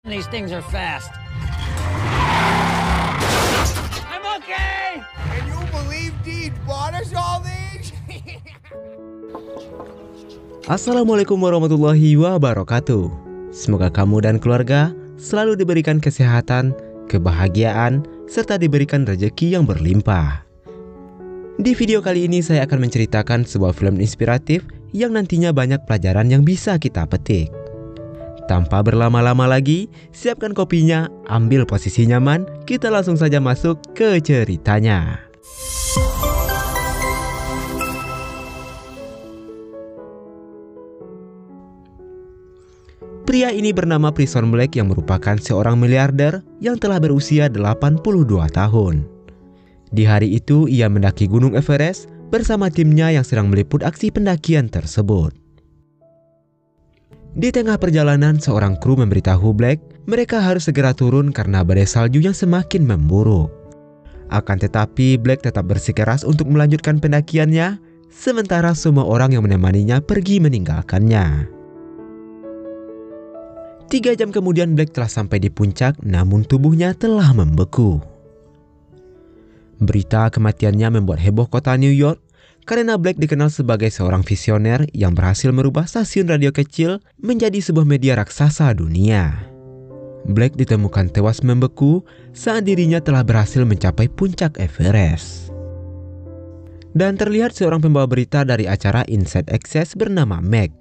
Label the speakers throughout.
Speaker 1: These things are fast. I'm okay!
Speaker 2: Can you believe Deed bought us all these?
Speaker 3: Assalamualaikum warahmatullahi wabarakatuh. Semoga kamu dan keluarga selalu diberikan kesehatan, kebahagiaan, serta diberikan rezeki yang berlimpah. Di video kali ini saya akan menceritakan sebuah film inspiratif yang nantinya banyak pelajaran yang bisa kita petik. Tanpa berlama-lama lagi, siapkan kopinya, ambil posisi nyaman, kita langsung saja masuk ke ceritanya. Pria ini bernama Prison Black yang merupakan seorang miliarder yang telah berusia 82 tahun. Di hari itu ia mendaki Gunung Everest bersama timnya yang sedang meliput aksi pendakian tersebut. Di tengah perjalanan, seorang kru memberitahu Black mereka harus segera turun karena badai salju yang semakin memburuk. Akan tetapi Black tetap bersikeras untuk melanjutkan pendakiannya, sementara semua orang yang menemaninya pergi meninggalkannya. 3 jam kemudian Black telah sampai di puncak, namun tubuhnya telah membeku. Berita kematiannya membuat heboh kota New York, karena Black dikenal sebagai seorang visioner yang berhasil merubah stasiun radio kecil menjadi sebuah media raksasa dunia. Black ditemukan tewas membeku saat dirinya telah berhasil mencapai puncak Everest. Dan terlihat seorang pembawa berita dari acara Inside Access bernama Meg.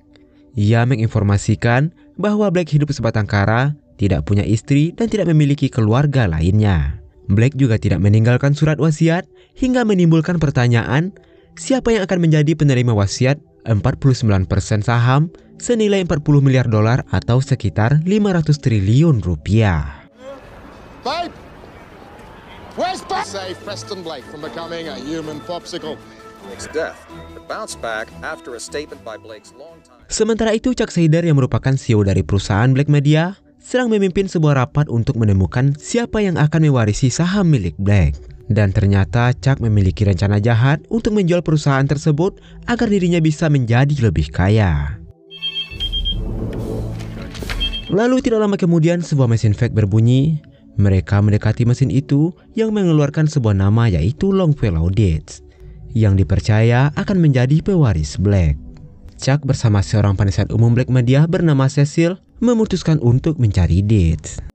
Speaker 3: Ia menginformasikan bahwa Black hidup sebatang kara, tidak punya istri dan tidak memiliki keluarga lainnya. Black juga tidak meninggalkan surat wasiat hingga menimbulkan pertanyaan, siapa yang akan menjadi penerima wasiat 49% saham senilai 40 miliar dolar atau sekitar 500 triliun rupiah.
Speaker 4: Babe, where's Babe? Save Preston Blake from becoming a human popsicle.
Speaker 5: Blake's death, but bounced back after a statement by Blake's longtime.
Speaker 3: Sementara itu, Chuck Seider yang merupakan CEO dari perusahaan Black Media sedang memimpin sebuah rapat untuk menemukan siapa yang akan mewarisi saham milik Black. Dan ternyata Chuck memiliki rencana jahat untuk menjual perusahaan tersebut agar dirinya bisa menjadi lebih kaya. Lalu tidak lama kemudian sebuah mesin fax berbunyi. Mereka mendekati mesin itu yang mengeluarkan sebuah nama, yaitu Longfellow Deeds, yang dipercaya akan menjadi pewaris Black. Chuck bersama seorang penasihat umum Black Media bernama Cecil memutuskan untuk mencari Deeds.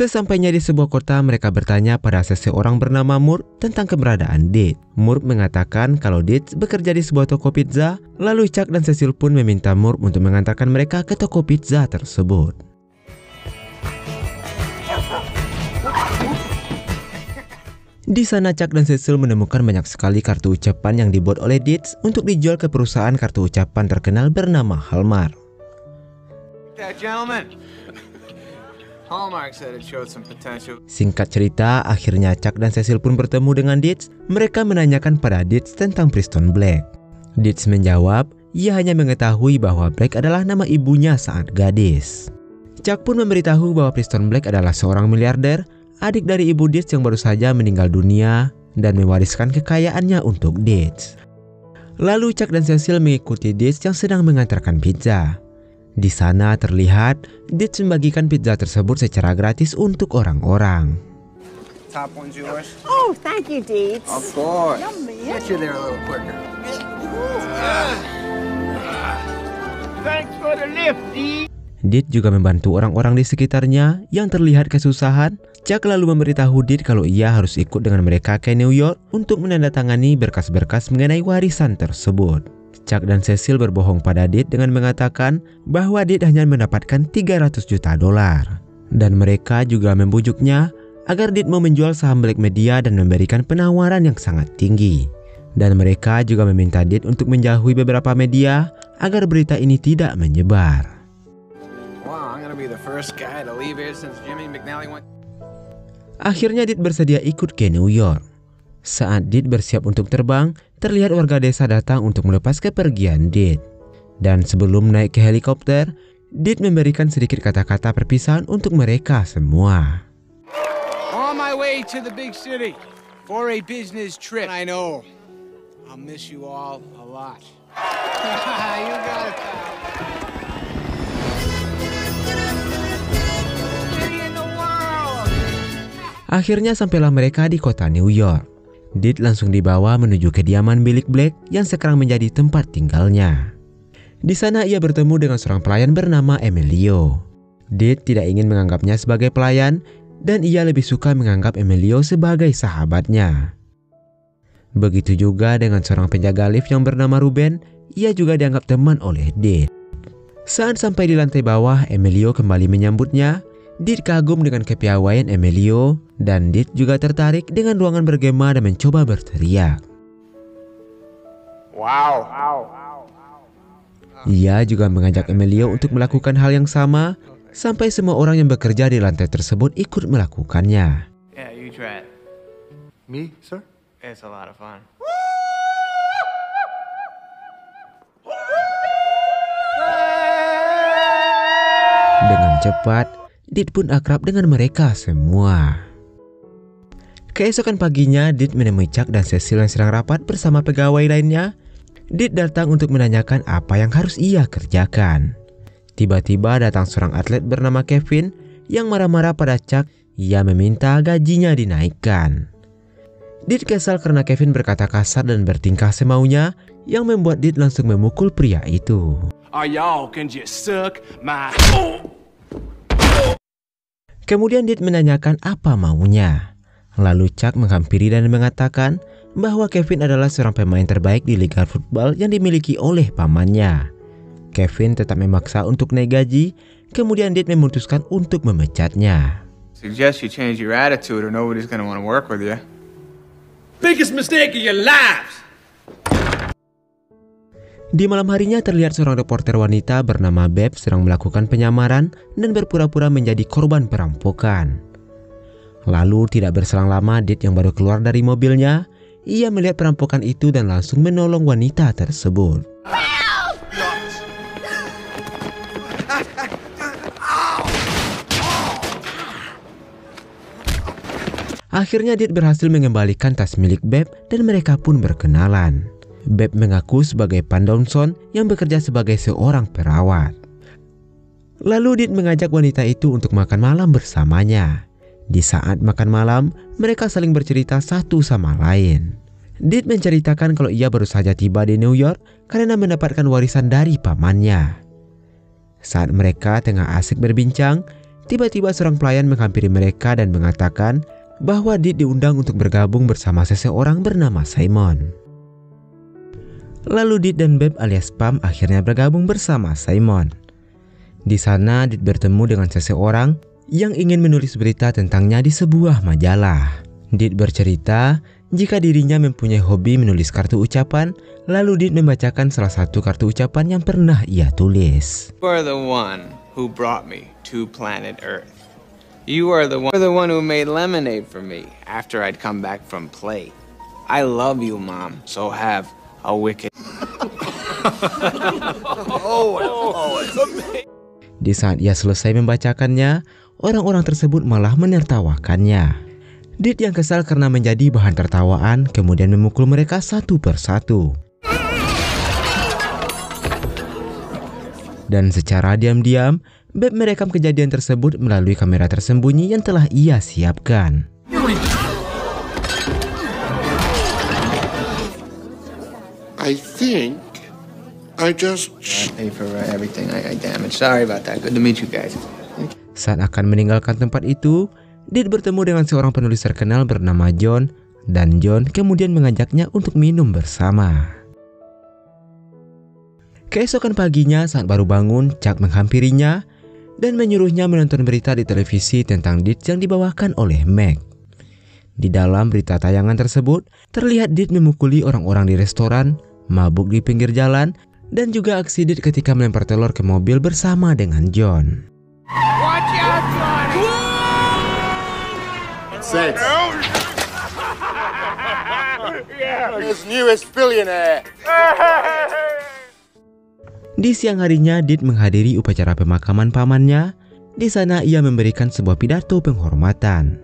Speaker 3: Sesampainya di sebuah kota, mereka bertanya pada seseorang bernama Murph tentang keberadaan Deeds. Murph mengatakan kalau Deeds bekerja di sebuah toko pizza, lalu Chuck dan Cecil pun meminta Murph untuk mengantarkan mereka ke toko pizza tersebut. Di sana Chuck dan Cecil menemukan banyak sekali kartu ucapan yang dibuat oleh Deeds untuk dijual ke perusahaan kartu ucapan terkenal bernama Hallmark. Singkat cerita, akhirnya Chuck dan Cecil pun bertemu dengan Deeds. Mereka menanyakan pada Deeds tentang Preston Black. Deeds menjawab, ia hanya mengetahui bahwa Black adalah nama ibunya saat gadis. Chuck pun memberitahu bahwa Preston Black adalah seorang miliarder, adik dari ibu Deeds yang baru saja meninggal dunia dan mewariskan kekayaannya untuk Deeds. Lalu Chuck dan Cecil mengikuti Deeds yang sedang mengantarkan pizza. Di sana terlihat Deeds membagikan pizza tersebut secara gratis untuk orang-orang.
Speaker 2: Top one's yours.
Speaker 6: Oh, thank you, Deeds.
Speaker 2: Of course.
Speaker 6: Yummy.
Speaker 2: Get you there a little quicker.
Speaker 1: Thanks for the lift, Deeds.
Speaker 3: Deeds juga membantu orang-orang di sekitarnya yang terlihat kesusahan. Chuck lalu memberitahu Deeds kalau ia harus ikut dengan mereka ke New York untuk menandatangani berkas-berkas mengenai warisan tersebut. Chuck dan Cecil berbohong pada Deeds dengan mengatakan bahwa Deeds hanya mendapatkan 300 juta dolar. Dan mereka juga membujuknya agar Deeds mau menjual saham Black Media dan memberikan penawaran yang sangat tinggi. Dan mereka juga meminta Deeds untuk menjauhi beberapa media agar berita ini tidak menyebar.
Speaker 2: Wow, I'm gonna be the first guy to leave here since Jimmy McNally went.
Speaker 3: Akhirnya Deeds bersedia ikut ke New York. Saat Deeds bersiap untuk terbang, terlihat warga desa datang untuk melepas kepergian Deeds. Dan sebelum naik ke helikopter, Deeds memberikan sedikit kata-kata perpisahan untuk mereka semua.
Speaker 2: All my my way to the big city for a business trip. I know. I'll miss you all a lot. You got it, pal.
Speaker 3: Akhirnya sampailah mereka di kota New York. Did langsung dibawa menuju kediaman milik Black yang sekarang menjadi tempat tinggalnya. Di sana ia bertemu dengan seorang pelayan bernama Emilio. Did tidak ingin menganggapnya sebagai pelayan dan ia lebih suka menganggap Emilio sebagai sahabatnya. Begitu juga dengan seorang penjaga lift yang bernama Ruben, ia juga dianggap teman oleh Did. Saat sampai di lantai bawah, Emilio kembali menyambutnya. Did kagum dengan kepiawaian Emilio dan Did juga tertarik dengan ruangan bergema dan mencoba berteriak.
Speaker 1: Wow.
Speaker 3: Ia juga mengajak Emilio untuk melakukan hal yang sama sampai semua orang yang bekerja di lantai tersebut ikut melakukannya.
Speaker 1: Yeah, you try it.
Speaker 4: Me, sir?
Speaker 1: It's a lot of fun.
Speaker 3: Dengan cepat, Did pun akrab dengan mereka semua. Keesokan paginya, Did menemui Chuck dan Cecil yang sedang rapat bersama pegawai lainnya. Did datang untuk menanyakan apa yang harus ia kerjakan. Tiba-tiba datang seorang atlet bernama Kevin yang marah-marah pada Chuck. Ia meminta gajinya dinaikkan. Did kesal karena Kevin berkata kasar dan bertingkah semaunya yang membuat Did langsung memukul pria itu.
Speaker 1: Y'all can just suck my...
Speaker 3: Kemudian Did menanyakan apa maunya. Lalu Chuck menghampiri dan mengatakan bahwa Kevin adalah seorang pemain terbaik di liga football yang dimiliki oleh pamannya. Kevin tetap memaksa untuk naik gaji, kemudian Did memutuskan untuk memecatnya.
Speaker 1: Suggest you change your attitude or nobody's gonna want to work with you.
Speaker 6: Biggest mistake of your lives!
Speaker 3: Di malam harinya terlihat seorang reporter wanita bernama Beb sedang melakukan penyamaran dan berpura-pura menjadi korban perampokan. Lalu tidak berselang lama Did yang baru keluar dari mobilnya, ia melihat perampokan itu dan langsung menolong wanita tersebut. Akhirnya Did berhasil mengembalikan tas milik Beb dan mereka pun berkenalan. Beb mengaku sebagai Pan Dawson yang bekerja sebagai seorang perawat. Lalu Did mengajak wanita itu untuk makan malam bersamanya. Di saat makan malam, mereka saling bercerita satu sama lain. Did menceritakan kalau ia baru saja tiba di New York karena mendapatkan warisan dari pamannya. Saat mereka tengah asik berbincang, tiba-tiba seorang pelayan menghampiri mereka dan mengatakan bahwa Did diundang untuk bergabung bersama seseorang bernama Simon. Lalu Did dan Beb alias Pam akhirnya bergabung bersama Simon. Di sana Did bertemu dengan seseorang yang ingin menulis berita tentangnya di sebuah majalah. Did bercerita jika dirinya mempunyai hobi menulis kartu ucapan, lalu Did membacakan salah satu kartu ucapan yang pernah ia tulis.
Speaker 1: You are the one who brought me to planet Earth. You are the one who made lemonade for me after I'd come back from play. I love you, Mom, so have a wicked...
Speaker 3: Di saat ia selesai membacakannya, orang-orang tersebut malah menertawakannya. Did yang kesal karena menjadi bahan tertawaan kemudian memukul mereka satu persatu. Dan secara diam-diam, Beb merekam kejadian tersebut melalui kamera tersembunyi yang telah ia siapkan.
Speaker 4: I think I just...
Speaker 1: pay for everything I damaged. Sorry about that. Good to meet you guys.
Speaker 3: Saat akan meninggalkan tempat itu, Did bertemu dengan seorang penulis terkenal bernama John, dan John kemudian mengajaknya untuk minum bersama. Keesokan paginya saat baru bangun, Chuck menghampirinya dan menyuruhnya menonton berita di televisi tentang Did yang dibawakan oleh Meg. Di dalam berita tayangan tersebut, terlihat Did memukuli orang-orang di restoran, mabuk di pinggir jalan, dan juga aksi Did ketika melempar telur ke mobil bersama dengan John.
Speaker 1: Watch out, Johnny!
Speaker 4: Saints. His newest billionaire.
Speaker 3: Di siang harinya, Did menghadiri upacara pemakaman pamannya. Di sana ia memberikan sebuah pidato penghormatan.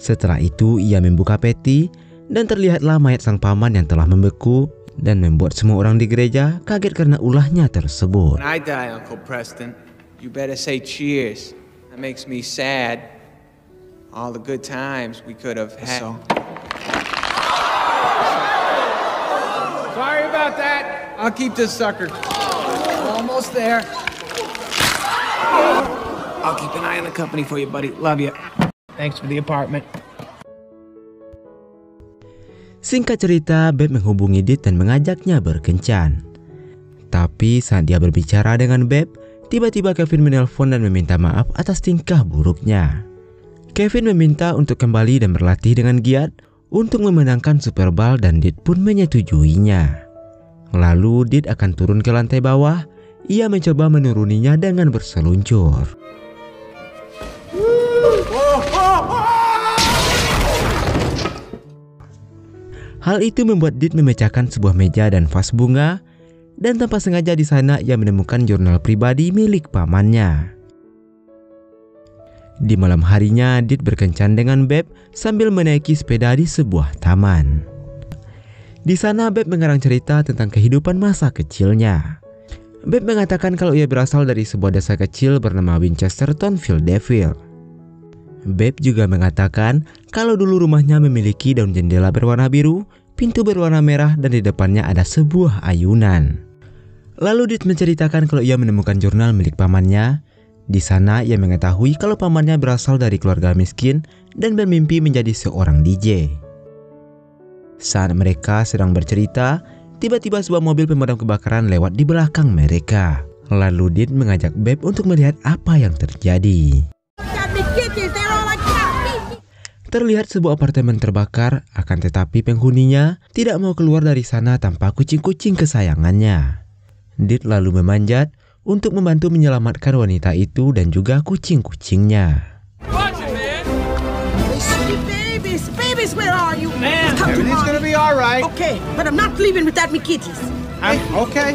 Speaker 3: Setelah itu ia membuka peti dan terlihatlah mayat sang paman yang telah membeku dan membuat semua orang di gereja kaget karena ulahnya tersebut.
Speaker 1: When I die, Uncle Preston, you better say cheers. That makes me sad. All the good times we could have had.
Speaker 2: Sorry about that. I'll keep this sucker. Almost there.
Speaker 1: I'll keep an eye on the company for you, buddy. Love you.
Speaker 2: Thanks for the apartment.
Speaker 3: Singkat cerita, Babe menghubungi Dit dan mengajaknya berkencan. Tapi saat dia berbicara dengan Babe, tiba-tiba Kevin menelpon dan meminta maaf atas tingkah buruknya. Kevin meminta untuk kembali dan berlatih dengan giat untuk memenangkan Super Bowl dan Dit pun menyetujuinya. Lalu Dit akan turun ke lantai bawah. Ia mencoba menuruninya dengan berseluncur. Hal itu membuat Dit memecahkan sebuah meja dan vas bunga, dan tanpa sengaja di sana ia menemukan jurnal pribadi milik pamannya. Di malam harinya, Dit berkencan dengan Babe sambil menaiki sepeda di sebuah taman. Di sana Babe mengarang cerita tentang kehidupan masa kecilnya. Babe mengatakan kalau ia berasal dari sebuah desa kecil bernama Winchesterton, Philadelphia. Babe juga mengatakan kalau dulu rumahnya memiliki daun jendela berwarna biru, pintu berwarna merah, dan di depannya ada sebuah ayunan. Lalu Dit menceritakan kalau ia menemukan jurnal milik pamannya. Di sana ia mengetahui kalau pamannya berasal dari keluarga miskin dan bermimpi menjadi seorang DJ. Saat mereka sedang bercerita, tiba-tiba sebuah mobil pemadam kebakaran lewat di belakang mereka. Lalu Dit mengajak Babe untuk melihat apa yang terjadi. Terlihat sebuah apartemen terbakar, akan tetapi penghuninya tidak mau keluar dari sana tanpa kucing-kucing kesayangannya. Dit lalu memanjat untuk membantu menyelamatkan wanita itu dan juga kucing-kucingnya.
Speaker 7: Babies, where are you?
Speaker 2: Man, everything's gonna be all right.
Speaker 7: Okay, but I'm not leaving without me kitties.
Speaker 2: Okay.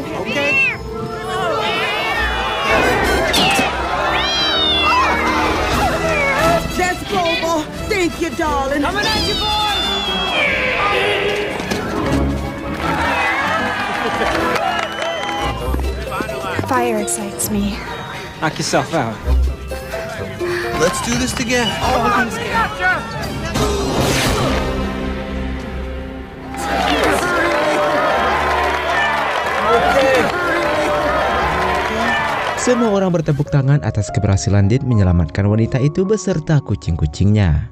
Speaker 7: That's Bobo. Thank you, darling.
Speaker 2: Coming at you, boys!
Speaker 8: Fire excites me.
Speaker 2: Knock yourself out. Let's do this together.
Speaker 7: Oh, I'm scared.
Speaker 3: Semua orang bertepuk tangan atas keberhasilan Dit menyelamatkan wanita itu beserta kucing-kucingnya.